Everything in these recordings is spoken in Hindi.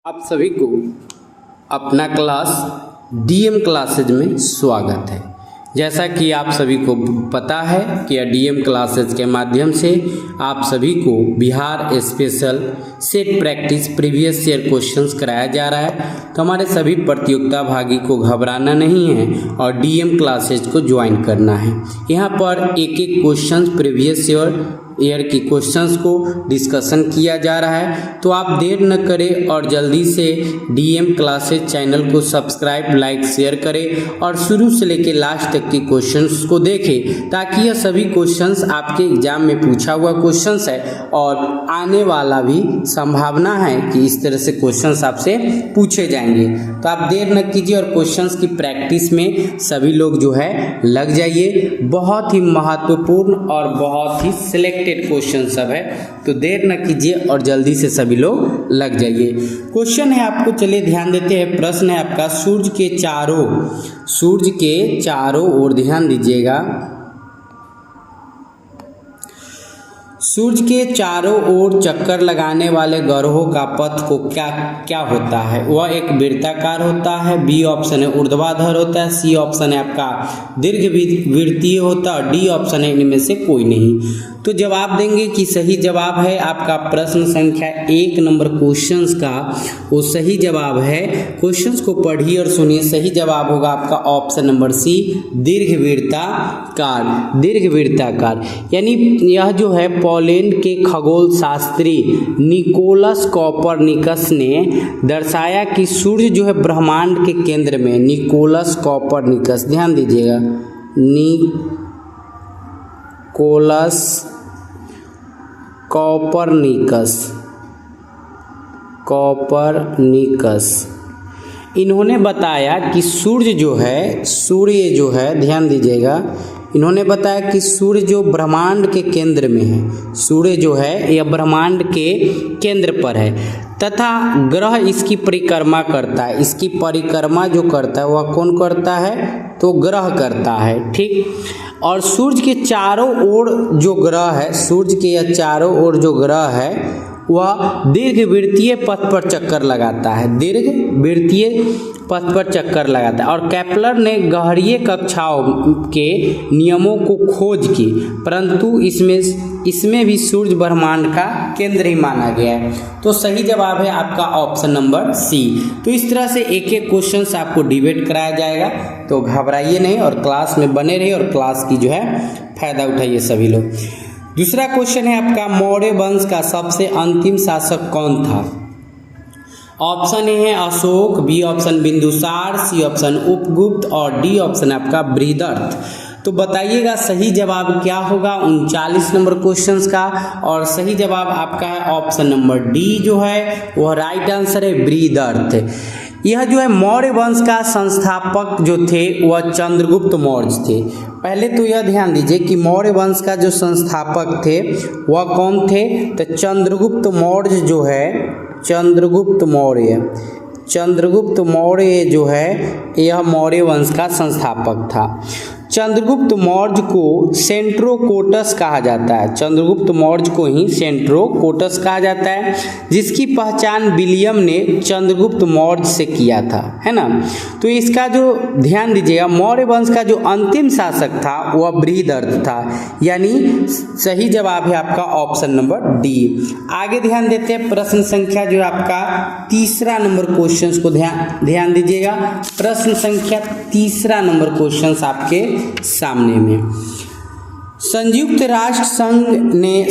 आप सभी को अपना क्लास डीएम क्लासेज में स्वागत है। जैसा कि आप सभी को पता है कि डीएम क्लासेज के माध्यम से आप सभी को Bihar special set practice previous year questions कराया जा रहा है। तो हमारे सभी प्रतियोगिता भागी को घबराना नहीं है और डीएम क्लासेज को ज्वाइन करना है। यहाँ पर एक एक क्वेश्चंस प्रीवियस ईयर की क्वेश्चंस को डिस्कशन किया जा रहा है। तो आप देर न करें और जल्दी से डीएम क्लासेज चैनल को सब्सक्राइब, लाइक, शेयर करें और शुरू से लेकर लास्ट तक की क्वेश्चंस को देखें, ताकि यह सभी क्वेश्चंस आपके एग्जाम में पूछा हुआ क्वेश्चंस है और आने वाला भी संभावना है कि इस तरह से क्वेश्चंस आपसे पूछे जाएंगे। तो आप देर न कीजिए और क्वेश्चंस की प्रैक्टिस में सभी लोग जो है लग जाइए। बहुत ही महत्वपूर्ण और बहुत ही सिलेक्टेड क्वेश्चन सब है, तो देर न कीजिए और जल्दी से सभी लोग लग जाइए। क्वेश्चन है आपको, चलिए ध्यान देते हैं। प्रश्न है आपका, सूर्य के चारों ओर ध्यान दीजिएगा। सूर्य के चारों ओर चक्कर लगाने वाले ग्रहों का पथ को क्या होता है? वह एक वृत्ताकार होता है। बी ऑप्शन है ऊर्ध्वाधर होता है। सी ऑप्शन है आपका दीर्घवृत्तीय होता है और डी ऑप्शन है इनमें से कोई नहीं। तो जवाब देंगे कि सही जवाब है आपका प्रश्न संख्या 1 नंबर क्वेश्चंस का वो सही जवाब है। क्वेश्चंस को पढ़िए और सुनिए। सही जवाब होगा आपका ऑप्शन नंबर सी, दीर्घवृत्ताकार। यानी यह जो है पोलैंड के खगोल शास्त्री निकोलस कॉपरनिकस ने दर्शाया कि सूर्य जो है ब्रह्मांड के केंद्र में। निकोलस कॉपरनिकस, ध्यान दीजिएगा, निकोलस कॉपरनिकस इन्होंने बताया कि सूर्य जो है ध्यान दीजिएगा, इन्होंने बताया कि सूर्य जो ब्रह्मांड के केंद्र में है, सूर्य जो है यह ब्रह्मांड के केंद्र पर है तथा ग्रह इसकी परिक्रमा करता है। इसकी परिक्रमा जो करता है वह कौन करता है? तो ग्रह करता है, ठीक। और सूर्य के चारों ओर जो ग्रह है, सूर्य के यह चारों ओर जो ग्रह है वह दीर्घवृत्तीय पथ पर चक्कर लगाता है। दीर्घवृत्तीय पथ पर चक्कर लगाता है। और केपलर ने गहरीय कक्षाओं के नियमों को खोज की, परंतु इसमें भी सूर्य ब्रह्मांड का केंद्र ही माना गया है। तो सही जवाब है आपका ऑप्शन नंबर सी। तो इस तरह से एक एक क्वेश्चन आपको डिबेट कराया जाएगा, तो घबराइए नहीं और क्लास में बने रहिए और क्लास की जो है फायदा उठाइए सभी लोग। दूसरा क्वेश्चन है आपका, मौर्य वंश का सबसे अंतिम शासक कौन था? ऑप्शन ए है Ashok, B option Bindusar, C option Upagupta और डी ऑप्शन आपका बृहदर्थ। तो बताइएगा सही जवाब क्या होगा 39 नंबर क्वेश्चंस का। और सही जवाब आपका है ऑप्शन नंबर डी जो है वह राइट आंसर है, बृहदर्थ। यह जो है मौर्य वंश का संस्थापक जो थे वह चंद्रगुप्त मौर्य थे। पहले तो यह ध्यान दीजिए कि मौर्य वंश का जो संस्थापक थे वह कौन थे? तो चंद्रगुप्त मौर्य जो है, चंद्रगुप्त मौर्य जो है यह मौर्य वंश का संस्थापक था। चंद्रगुप्त मौर्य को सेंट्रोकोटस कहा जाता है। चंद्रगुप्त मौर्य को ही सेंट्रोकोटस कहा जाता है, जिसकी पहचान विलियम ने चंद्रगुप्त मौर्य से किया था, है ना। तो इसका जो ध्यान दीजिएगा, मौर्य वंश का जो अंतिम शासक था वह बृहदर्थ था। यानी सही जवाब है आपका ऑप्शन नंबर डी। आगे ध्यान देते हैं, प्रश्न संख्या जो है आपका 3 नंबर क्वेश्चन को ध्यान दीजिएगा। प्रश्न संख्या 3 नंबर क्वेश्चन आपके सामने में। संयुक्त राष्ट्र संघ ने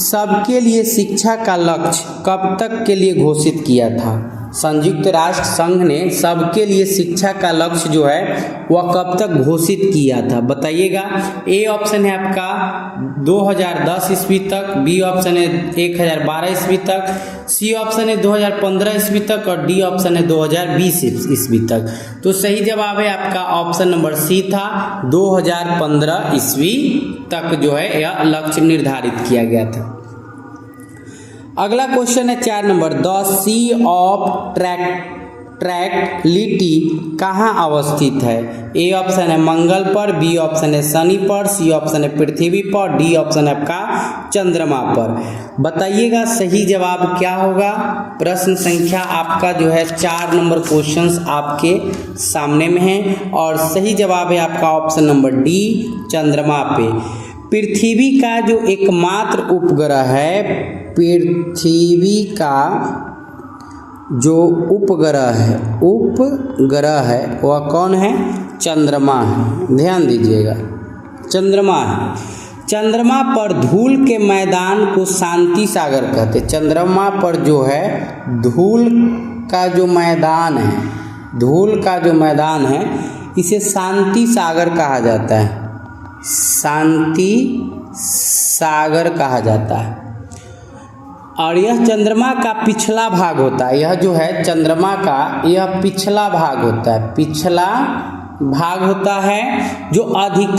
सबके लिए शिक्षा का लक्ष्य कब तक के लिए घोषित किया था? संयुक्त राष्ट्र संघ ने सबके लिए शिक्षा का लक्ष्य जो है वह कब तक घोषित किया था? बताइएगा। ए ऑप्शन है आपका 2010 ईस्वी तक, बी ऑप्शन है 1012 ईस्वी तक, सी ऑप्शन है 2015 ईस्वी तक और डी ऑप्शन है 2020 ईस्वी तक। तो सही जवाब है आपका ऑप्शन नंबर सी था, 2015 ईस्वी तक जो है यह लक्ष्य निर्धारित किया गया था। अगला क्वेश्चन है 4 नंबर, द सी ऑफ ट्रैक्टिलिटी कहाँ अवस्थित है? ए ऑप्शन है मंगल पर, बी ऑप्शन है शनि पर, सी ऑप्शन है पृथ्वी पर, डी ऑप्शन है आपका चंद्रमा पर। बताइएगा सही जवाब क्या होगा। प्रश्न संख्या आपका जो है 4 नंबर क्वेश्चंस आपके सामने में है और सही जवाब है आपका ऑप्शन नंबर डी, चंद्रमा पे। पृथ्वी का जो एकमात्र उपग्रह है, पृथ्वी का जो उपग्रह है वह कौन है? चंद्रमा है। ध्यान दीजिएगा, चंद्रमा है। चंद्रमा पर धूल के मैदान को शांति सागर कहते हैं। चंद्रमा पर जो है धूल का जो मैदान है इसे शांति सागर कहा जाता है। शांति सागर कहा जाता है। और यह चंद्रमा का पिछला भाग होता है। यह जो है चंद्रमा का यह पिछला भाग होता है। पिछला भाग होता है जो अधिक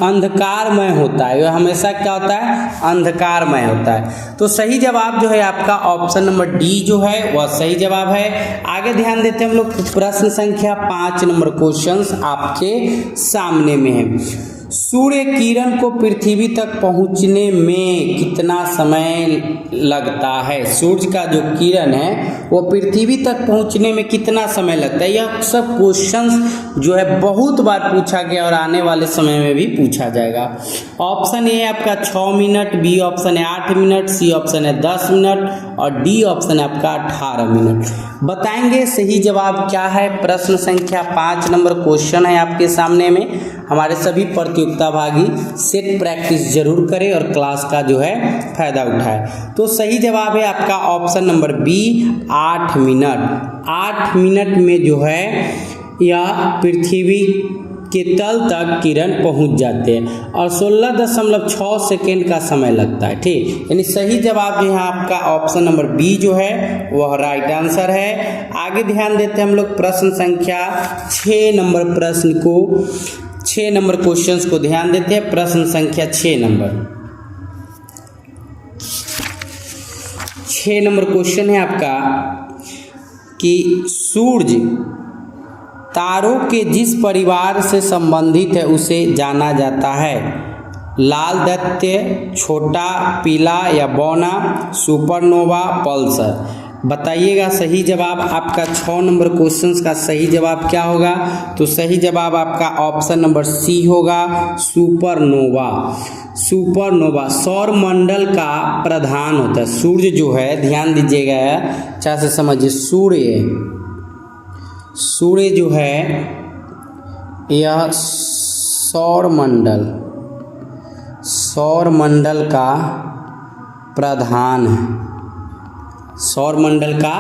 अंधकारमय होता है। यह हमेशा क्या होता है? अंधकारमय होता है। तो सही जवाब जो है आपका ऑप्शन नंबर डी जो है वह सही जवाब है। आगे ध्यान देते हैं हम लोग। प्रश्न संख्या 5 नंबर क्वेश्चंस आपके सामने में है। सूर्य किरण को पृथ्वी तक पहुंचने में कितना समय लगता है? सूर्य का जो किरण है वो पृथ्वी तक पहुंचने में कितना समय लगता है? यह सब क्वेश्चंस जो है बहुत बार पूछा गया और आने वाले समय में भी पूछा जाएगा। ऑप्शन ए है आपका 6 मिनट, बी ऑप्शन है 8 मिनट, सी ऑप्शन है 10 मिनट और डी ऑप्शन है आपका 18 मिनट। बताएंगे सही जवाब क्या है। प्रश्न संख्या 5 नंबर क्वेश्चन है आपके सामने में। हमारे सभी प्रतियोगिताभागी सेट प्रैक्टिस जरूर करें और क्लास का जो है फायदा उठाए। तो सही जवाब है आपका option number B, 8 minute. 8 minute में जो है यह पृथ्वी के तल तक किरण पहुंच जाते हैं और 16.6 सेकेंड का समय लगता है। ठीक, यानी सही जवाब जो है आपका ऑप्शन नंबर बी जो है वह राइट आंसर है। आगे ध्यान देते हैं हम लोग प्रश्न संख्या 6 नंबर प्रश्न को 6 नंबर क्वेश्चंस को ध्यान देते हैं। प्रश्न संख्या 6 नंबर क्वेश्चन है आपका कि सूर्य तारों के जिस परिवार से संबंधित है उसे जाना जाता है। लाल दैत्य, छोटा पीला या बौना, सुपरनोवा, पल्सर। बताइएगा सही जवाब आपका 6 नंबर क्वेश्चंस का सही जवाब क्या होगा। तो सही जवाब आपका ऑप्शन नंबर सी होगा, सुपरनोवा। सुपरनोवा सौर मंडल का प्रधान होता है। सूर्य जो है, ध्यान दीजिएगा अच्छा से समझिए, सूर्य जो है यह सौर मंडल का प्रधान है। सौर मंडल का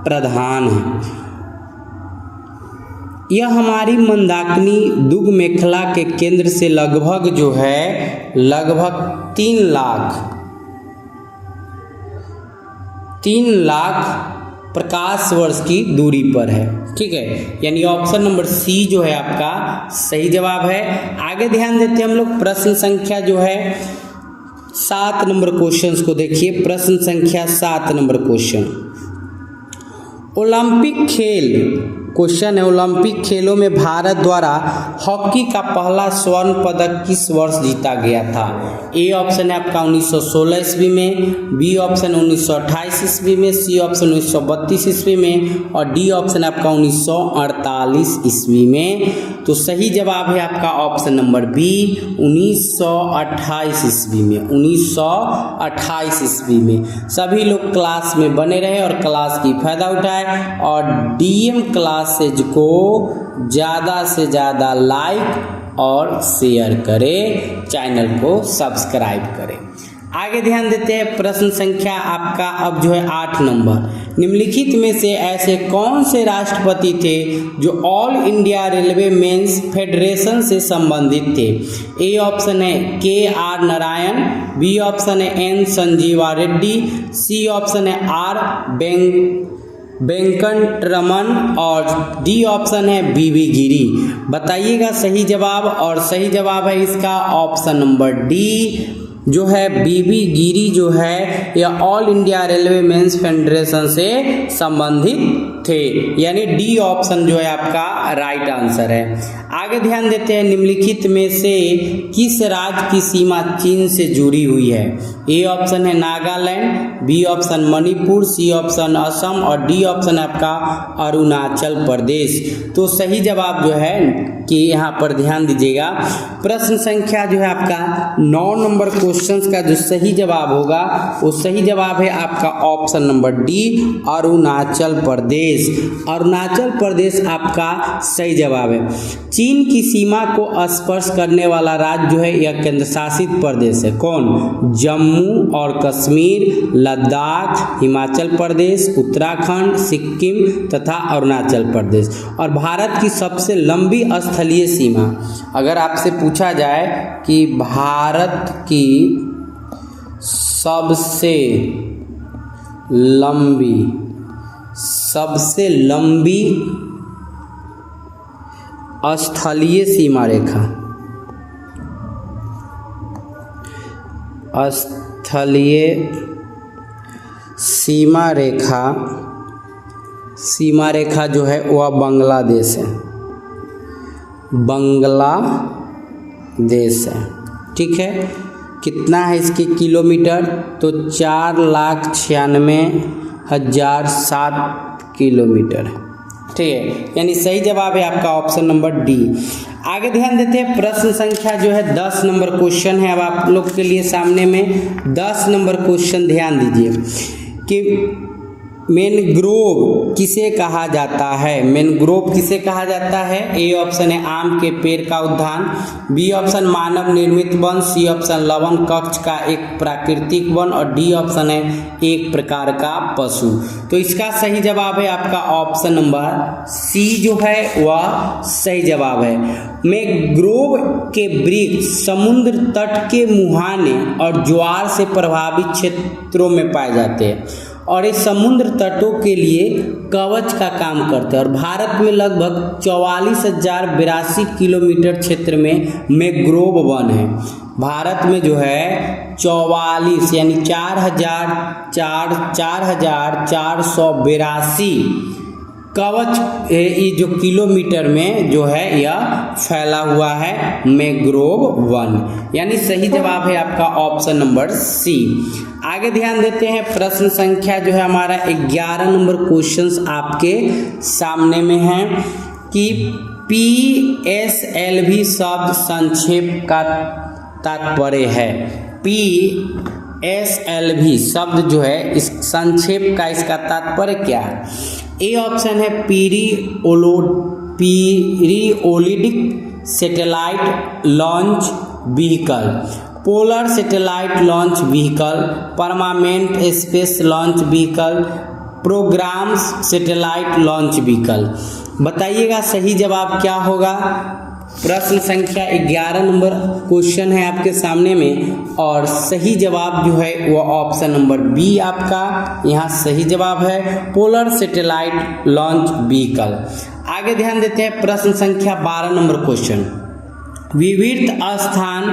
प्रधान है। यह हमारी मंदाकिनी दुग मेखला के केंद्र से लगभग जो है 3 लाख प्रकाश वर्ष की दूरी पर है। ठीक है, यानी ऑप्शन नंबर सी जो है आपका सही जवाब है। आगे ध्यान देते हैं हम लोग प्रश्न संख्या जो है 7 नंबर क्वेश्चंस को देखिए। प्रश्न संख्या 7 नंबर क्वेश्चन, ओलंपिक खेल क्वेश्चन है। ओलंपिक खेलों में भारत द्वारा हॉकी का पहला स्वर्ण पदक किस वर्ष जीता गया था? ए ऑप्शन है आपका 1916 ईस्वी में, बी ऑप्शन 1928 ईस्वी में, सी ऑप्शन 1932 ईस्वी में और डी ऑप्शन है आपका 1948 ईस्वी में। तो सही जवाब है आपका ऑप्शन नंबर बी, 1928 ईस्वी में। 1928 ईस्वी में। सभी लोग क्लास में बने रहे और क्लास की फायदा उठाए और डीएम क्लासेज को ज़्यादा से ज़्यादा लाइक और शेयर करें, चैनल को सब्सक्राइब करें। आगे ध्यान देते हैं प्रश्न संख्या आपका अब जो है 8 नंबर, निम्नलिखित में से ऐसे कौन से राष्ट्रपति थे जो all India railway men's federation से संबंधित थे? ए ऑप्शन है KR नारायण, बी ऑप्शन है N Sanjiva Reddy, C option है R वेंकटरमन और डी ऑप्शन है BV गिरी। बताइएगा सही जवाब, और सही जवाब है इसका ऑप्शन नंबर डी, जो है बीबी गिरी जो है यह all India railway men's federation से संबंधित थे, यानी डी ऑप्शन जो है आपका राइट आंसर है। आगे ध्यान देते हैं, निम्नलिखित में से किस राज्य की सीमा चीन से जुड़ी हुई है? ए ऑप्शन है Nagaland, B option Manipur, C option Assam और डी ऑप्शन आपका अरुणाचल प्रदेश। तो सही जवाब जो है कि यहाँ पर ध्यान दीजिएगा, प्रश्न संख्या जो है आपका 9 नंबर क्वेश्चंस का जो सही जवाब होगा वो सही जवाब है आपका option number D, Arunachal Pradesh. Arunachal Pradesh आपका सही जवाब है। चीन की सीमा को स्पर्श करने वाला राज्य जो है यह केंद्र शासित प्रदेश है। कौन? जम्मू और कश्मीर, लद्दाख, हिमाचल प्रदेश, उत्तराखंड, सिक्किम तथा अरुणाचल प्रदेश। और भारत की सबसे लंबी स्थलीय सीमा, अगर आपसे पूछा जाए कि भारत की सबसे लंबी स्थलीय सीमा रेखा, सीमा रेखा जो है वह बांग्लादेश है, ठीक है। कितना है इसके किलोमीटर? तो 4,96,007 किलोमीटर, ठीक है, यानी सही जवाब है आपका ऑप्शन नंबर डी। आगे ध्यान देते हैं, प्रश्न संख्या जो है 10 नंबर क्वेश्चन है अब आप लोग के लिए सामने में। 10 नंबर क्वेश्चन ध्यान दीजिए कि मैनग्रोव किसे कहा जाता है? मैनग्रोव किसे कहा जाता है? ए ऑप्शन है आम के पेड़ का उद्यान, बी ऑप्शन मानव निर्मित वन, सी ऑप्शन लवण कक्ष का एक प्राकृतिक वन और डी ऑप्शन है एक प्रकार का पशु। तो इसका सही जवाब है आपका ऑप्शन नंबर सी जो है वह सही जवाब है। मैनग्रोव के वृक्ष समुद्र तट के मुहाने और ज्वार से प्रभावित क्षेत्रों में पाए जाते हैं और ये समुद्र तटों के लिए कवच का काम करते हैं। और भारत में लगभग 44,082 किलोमीटर क्षेत्र में मैंग्रोव वन है। भारत में जो है 44 यानी 4,482 कवच ये जो किलोमीटर में जो है यह फैला हुआ है मैंग्रोव वन, यानी सही जवाब है आपका ऑप्शन नंबर सी। आगे ध्यान देते हैं, प्रश्न संख्या जो है हमारा 11 नंबर क्वेश्चंस आपके सामने में है कि PSLV शब्द संक्षेप का तात्पर्य है। PSLV शब्द जो है इस संक्षेप का इसका तात्पर्य क्या है? ए ऑप्शन है periodic satellite launch vehicle, polar satellite launch vehicle, permanent space launch vehicle, programme satellite launch vehicle. बताइएगा सही जवाब क्या होगा। प्रश्न संख्या 11 नंबर क्वेश्चन है आपके सामने में और सही जवाब जो है वो ऑप्शन नंबर बी आपका यहाँ सही जवाब है, पोलर सैटेलाइट लॉन्च व्हीकल। आगे ध्यान देते हैं, प्रश्न संख्या 12 नंबर क्वेश्चन, विविध स्थान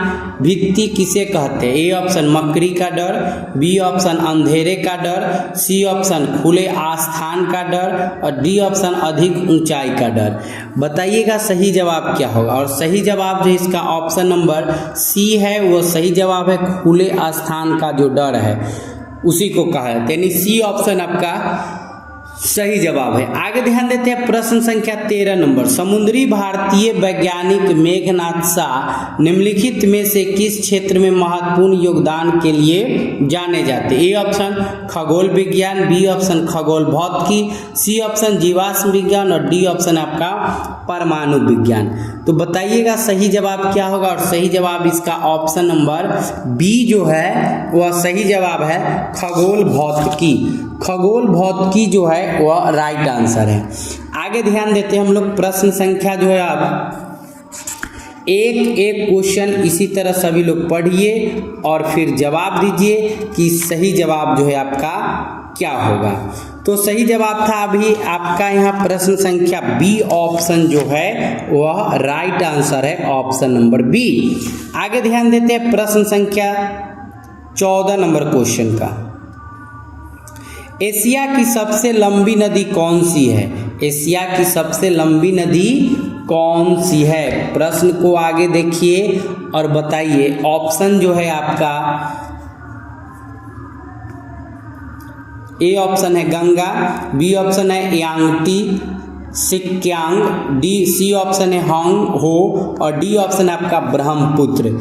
भित्ति किसे कहते हैं? ए ऑप्शन मकड़ी का डर, बी ऑप्शन अंधेरे का डर, सी ऑप्शन खुले आस्थान का डर और डी ऑप्शन अधिक ऊंचाई का डर। बताइएगा सही जवाब क्या होगा। और सही जवाब जो इसका ऑप्शन नंबर सी है वो सही जवाब है, खुले आस्थान का जो डर है उसी को कहा जाता है, यानी सी ऑप्शन आपका सही जवाब है। आगे ध्यान देते हैं, प्रश्न संख्या 13 नंबर, समुद्री भारतीय वैज्ञानिक मेघनाथ शाह निम्नलिखित में से किस क्षेत्र में महत्वपूर्ण योगदान के लिए जाने जाते हैं? ए ऑप्शन खगोल विज्ञान, बी ऑप्शन खगोल भौतिकी, सी ऑप्शन जीवाश्म विज्ञान और डी ऑप्शन आपका परमाणु विज्ञान। तो बताइएगा सही जवाब क्या होगा। और सही जवाब इसका ऑप्शन नंबर बी जो है वह सही जवाब है, खगोल भौतिकी। खगोल भौतिकी जो है वह राइट आंसर है। आगे ध्यान देते हैं हम लोग, प्रश्न संख्या जो है अब एक क्वेश्चन इसी तरह सभी लोग पढ़िए और फिर जवाब दीजिए कि सही जवाब जो है आपका क्या होगा। तो सही जवाब था अभी आपका यहाँ प्रश्न संख्या बी ऑप्शन जो है वह राइट आंसर है, ऑप्शन नंबर बी। आगे ध्यान देते हैं, प्रश्न संख्या 14 नंबर क्वेश्चन का, एशिया की सबसे लंबी नदी कौन सी है? एशिया की सबसे लंबी नदी कौन सी है? प्रश्न को आगे देखिए और बताइए। ऑप्शन जो है आपका, ए ऑप्शन है गंगा, बी ऑप्शन है यांगटी सिक्यांग, सी ऑप्शन है होंग हो और डी ऑप्शन है आपका ब्रह्मपुत्र।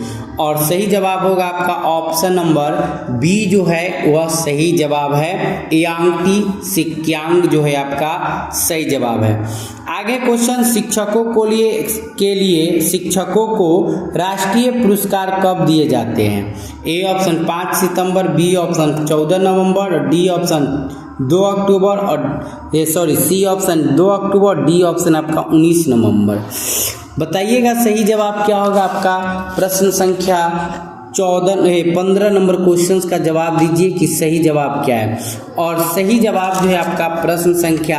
और सही जवाब होगा आपका ऑप्शन नंबर बी जो है वह सही जवाब है। यांगटी सिक्यांग जो है आपका सही जवाब है। आगे क्वेश्चन, शिक्षकों के लिए शिक्षकों को राष्ट्रीय पुरस्कार कब दिए जाते हैं? ए ऑप्शन 5 सितंबर, बी ऑप्शन 14 नवंबर और डी ऑप्शन 2 अक्टूबर और सी ऑप्शन 2 अक्टूबर, डी ऑप्शन आपका 19 नवंबर। बताइएगा सही जवाब क्या होगा आपका। प्रश्न संख्या 15 नंबर क्वेश्चन का जवाब दीजिए कि सही जवाब क्या है। और सही जवाब जो है आपका प्रश्न संख्या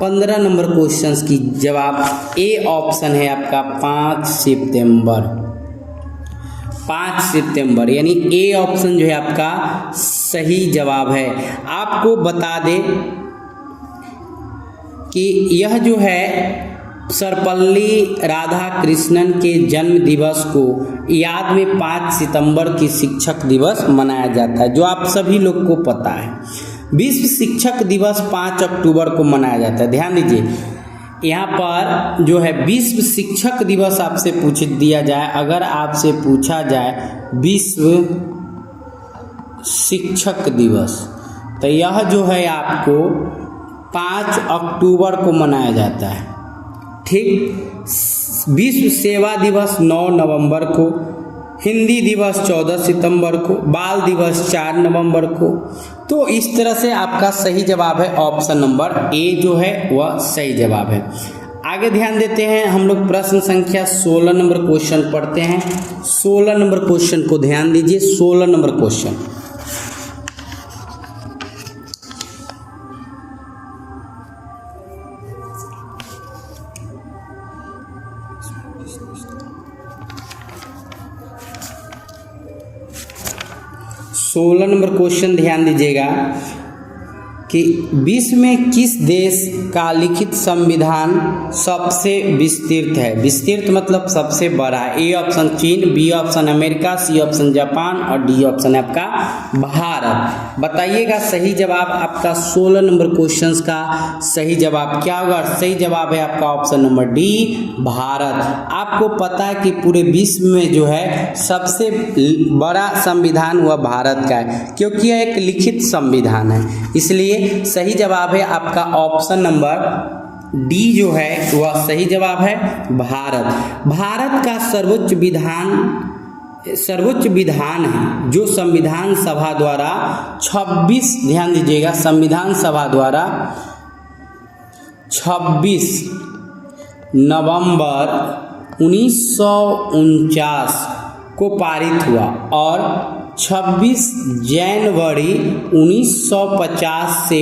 15 नंबर क्वेश्चन की जवाब ए ऑप्शन है आपका 5 सितंबर। 5 सितंबर यानी ए ऑप्शन जो है आपका सही जवाब है। आपको बता दें कि यह जो है सर्वपल्ली राधाकृष्णन के जन्म दिवस को याद में 5 सितंबर की शिक्षक दिवस मनाया जाता है, जो आप सभी लोग को पता है। विश्व शिक्षक दिवस 5 अक्टूबर को मनाया जाता है। ध्यान दीजिए, यहाँ पर जो है विश्व शिक्षक दिवस आपसे पूछ दिया जाए, अगर आपसे पूछा जाए विश्व शिक्षक दिवस, तो यह जो है आपको 5 अक्टूबर को मनाया जाता है। ठीक, विश्व सेवा दिवस 9 नवंबर को, हिंदी दिवस 14 सितंबर को, बाल दिवस 4 नवंबर को। तो इस तरह से आपका सही जवाब है ऑप्शन नंबर ए जो है वह सही जवाब है। आगे ध्यान देते हैं हम लोग, प्रश्न संख्या 16 नंबर क्वेश्चन पढ़ते हैं। 16 नंबर क्वेश्चन को ध्यान दीजिए। 16 नंबर क्वेश्चन, सोलह नंबर क्वेश्चन ध्यान दीजिएगा कि विश्व में किस देश का लिखित संविधान सबसे विस्तृत है? विस्तृत मतलब सबसे बड़ा है। ए ऑप्शन चीन, B option America, C option Japan और डी ऑप्शन है आपका भारत। बताइएगा सही जवाब आपका 16 नंबर क्वेश्चन का सही जवाब क्या होगा? सही जवाब है आपका ऑप्शन नंबर डी, भारत। आपको पता है कि पूरे विश्व में जो है सबसे बड़ा संविधान वह भारत का है, क्योंकि यह एक लिखित संविधान है, इसलिए सही जवाब है आपका ऑप्शन नंबर डी जो है वह सही जवाब है, भारत। भारत का सर्वोच्च विधान है जो संविधान सभा द्वारा 26, ध्यान दीजिएगा, संविधान सभा द्वारा 26 नवंबर 1949 को पारित हुआ और 26 जनवरी 1950 से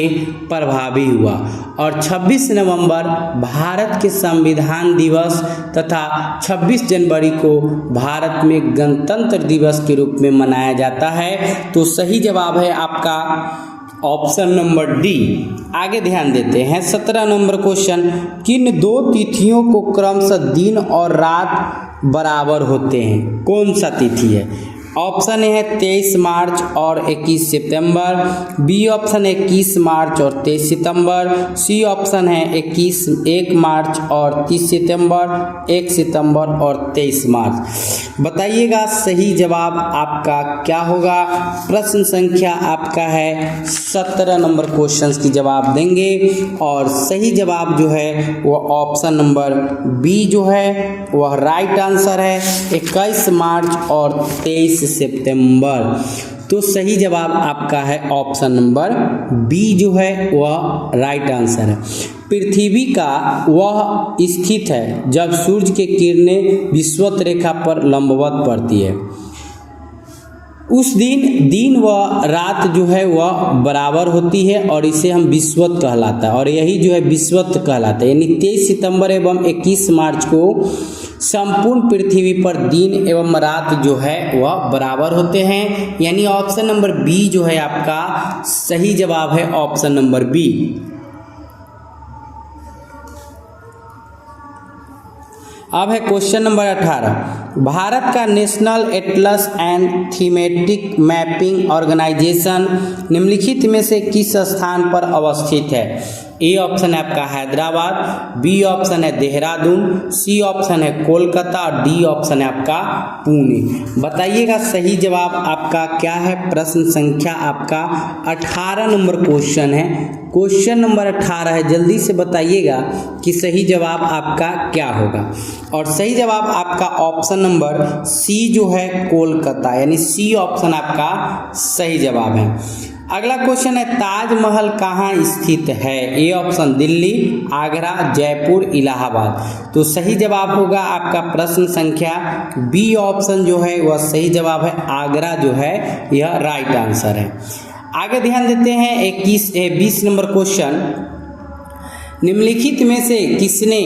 प्रभावी हुआ और 26 नवंबर भारत के संविधान दिवस तथा 26 जनवरी को भारत में गणतंत्र दिवस के रूप में मनाया जाता है। तो सही जवाब है आपका ऑप्शन नंबर डी। आगे ध्यान देते हैं 17 नंबर क्वेश्चन, किन दो तिथियों को क्रमशः दिन और रात बराबर होते हैं? कौन सा तिथि है? ऑप्शन है 23 मार्च और 21 सितंबर, बी ऑप्शन है 21 मार्च और 23 सितंबर, सी ऑप्शन है 1 मार्च और 30 सितंबर, 1 सितंबर और 23 मार्च। बताइएगा सही जवाब आपका क्या होगा। प्रश्न संख्या आपका है 17 नंबर क्वेश्चन की जवाब देंगे और सही जवाब जो है वह ऑप्शन नंबर बी जो है वह राइट आंसर है, 21 मार्च और 23 सितंबर। तो सही जवाब आपका है ऑप्शन नंबर बी जो है वह राइट आंसर है। पृथ्वी का वह स्थित है जब सूर्य की किरणें विषुवत रेखा पर लंबवत पड़ती है, उस दिन व रात जो है वह बराबर होती है और इसे हम विषुवत कहलाता है, और यही जो है विषुवत कहलाता है। यानी 23 सितंबर एवं 21 मार्च को संपूर्ण पृथ्वी पर दिन एवं रात जो है वह बराबर होते हैं। यानी ऑप्शन नंबर बी जो है आपका सही जवाब है, ऑप्शन नंबर बी। अब है क्वेश्चन नंबर 18। भारत का national atlas and thematic mapping organisation निम्नलिखित में से किस स्थान पर अवस्थित है? ए ऑप्शन है आपका हैदराबाद, बी ऑप्शन है देहरादून, सी ऑप्शन है कोलकाता और डी ऑप्शन है आपका पुणे। बताइएगा सही जवाब आपका क्या है। प्रश्न संख्या आपका 18 नंबर क्वेश्चन है, क्वेश्चन नंबर 18 है। जल्दी से बताइएगा कि सही जवाब आपका क्या होगा। और सही जवाब आपका ऑप्शन नंबर सी जो है कोलकाता, यानी सी ऑप्शन आपका सही जवाब है। अगला क्वेश्चन है ताजमहल कहाँ स्थित है? A option Delhi, Agra, Jaipur, Allahabad. तो सही जवाब होगा आपका प्रश्न संख्या बी ऑप्शन जो है वह सही जवाब है, आगरा जो है यह राइट आंसर है। आगे ध्यान देते हैं 20 नंबर क्वेश्चन। निम्नलिखित में से किसने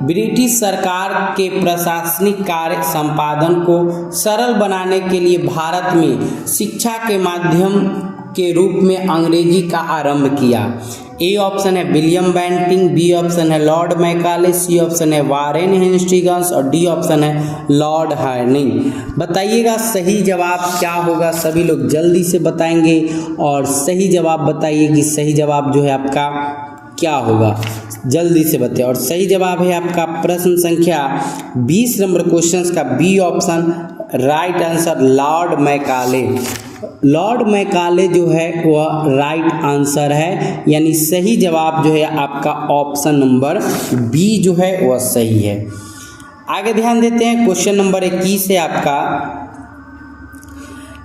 ब्रिटिश सरकार के प्रशासनिक कार्य संपादन को सरल बनाने के लिए भारत में शिक्षा के माध्यम के रूप में अंग्रेजी का आरंभ किया? ए ऑप्शन है विलियम बेंटिंग, बी ऑप्शन है लॉर्ड मैकाले, सी ऑप्शन है वारेन हेस्टिंग्स और डी ऑप्शन है लॉर्ड हार्डिंग। बताइएगा सही जवाब क्या होगा। सभी लोग जल्दी से बताएंगे और सही जवाब बताइए कि सही जवाब जो है आपका क्या होगा। जल्दी से बताइए। और सही जवाब है आपका प्रश्न संख्या 20 नंबर क्वेश्चन का B option right answer, Lord Macaulay. Lord Macaulay जो है वह राइट आंसर है, यानी सही जवाब जो है आपका ऑप्शन नंबर बी जो है वह सही है। आगे ध्यान देते हैं क्वेश्चन नंबर 21 है आपका।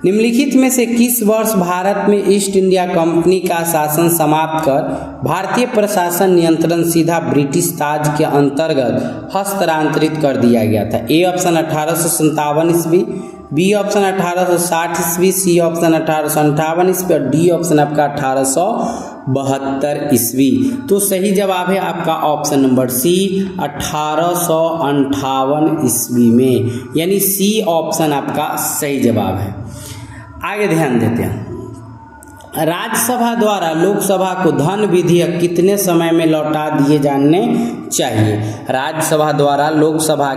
निम्नलिखित में से किस वर्ष भारत में ईस्ट इंडिया कंपनी का शासन समाप्त कर भारतीय प्रशासन नियंत्रण सीधा ब्रिटिश ताज के अंतर्गत हस्तांतरित कर दिया गया था? ए ऑप्शन 1857 ईस्वी, बी ऑप्शन 1860 ईस्वी, सी ऑप्शन 1858 ईस्वी और डी ऑप्शन आपका 1872 ईस्वी। तो सही जवाब है आपका ऑप्शन नंबर सी 1858 ईस्वी में, यानी सी ऑप्शन आपका सही जवाब है। आगे ध्यान देते हैं। राज्यसभा द्वारा लोकसभा को धन विधेयक कितने समय में लौटा दिए जाने चाहिए? राज्यसभा द्वारा लोकसभा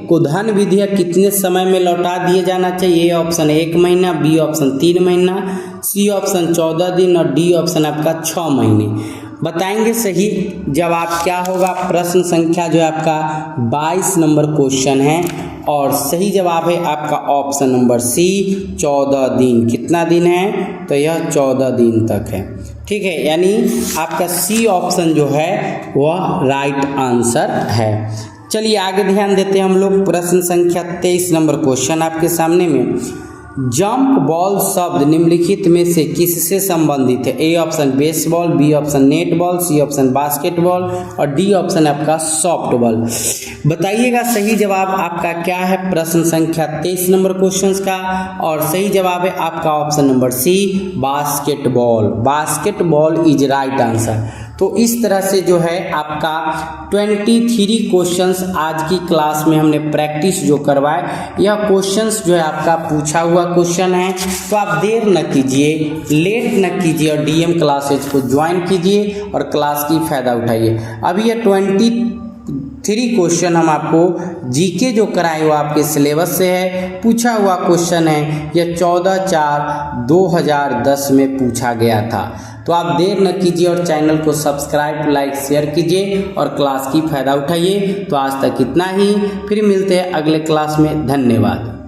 को धन विधेयक कितने समय में लौटा दिए जाना चाहिए? ए ऑप्शन 1 महीना, बी ऑप्शन 3 महीना, सी ऑप्शन 14 दिन और डी ऑप्शन आपका 6 महीने। बताएंगे सही जवाब क्या होगा। प्रश्न संख्या जो है आपका 22 नंबर क्वेश्चन है और सही जवाब है आपका ऑप्शन नंबर सी 14 दिन। कितना दिन है? तो यह 14 दिन तक है। ठीक है, यानी आपका सी ऑप्शन जो है वह राइट आंसर है। चलिए आगे ध्यान देते हैं हम लोग। प्रश्न संख्या 23 नंबर क्वेश्चन आपके सामने में। जंप बॉल शब्द निम्नलिखित में से किससे संबंधित है? A option baseball, B option net ball, C option basketball और डी ऑप्शन आपका सॉफ्ट बॉल। बताइएगा सही जवाब आपका क्या है। प्रश्न संख्या 23 नंबर क्वेश्चन का और सही जवाब है आपका option number C basketball. Basketball is right answer. तो इस तरह से जो है आपका 23 क्वेश्चंस आज की क्लास में हमने प्रैक्टिस जो करवाए, यह क्वेश्चंस जो है आपका पूछा हुआ क्वेश्चन है। तो आप देर न कीजिए, लेट न कीजिए और डीएम क्लासेज को ज्वाइन कीजिए और क्लास की फ़ायदा उठाइए। अभी ये 23 क्वेश्चन हम आपको जीके जो कराए हुआ आपके सिलेबस से है, पूछा हुआ क्वेश्चन है। यह 14/4/2010 में पूछा गया था। तो आप देर न कीजिए और चैनल को सब्सक्राइब, लाइक, शेयर कीजिए और क्लास की फ़ायदा उठाइए। तो आज तक इतना ही, फिर मिलते हैं अगले क्लास में। धन्यवाद।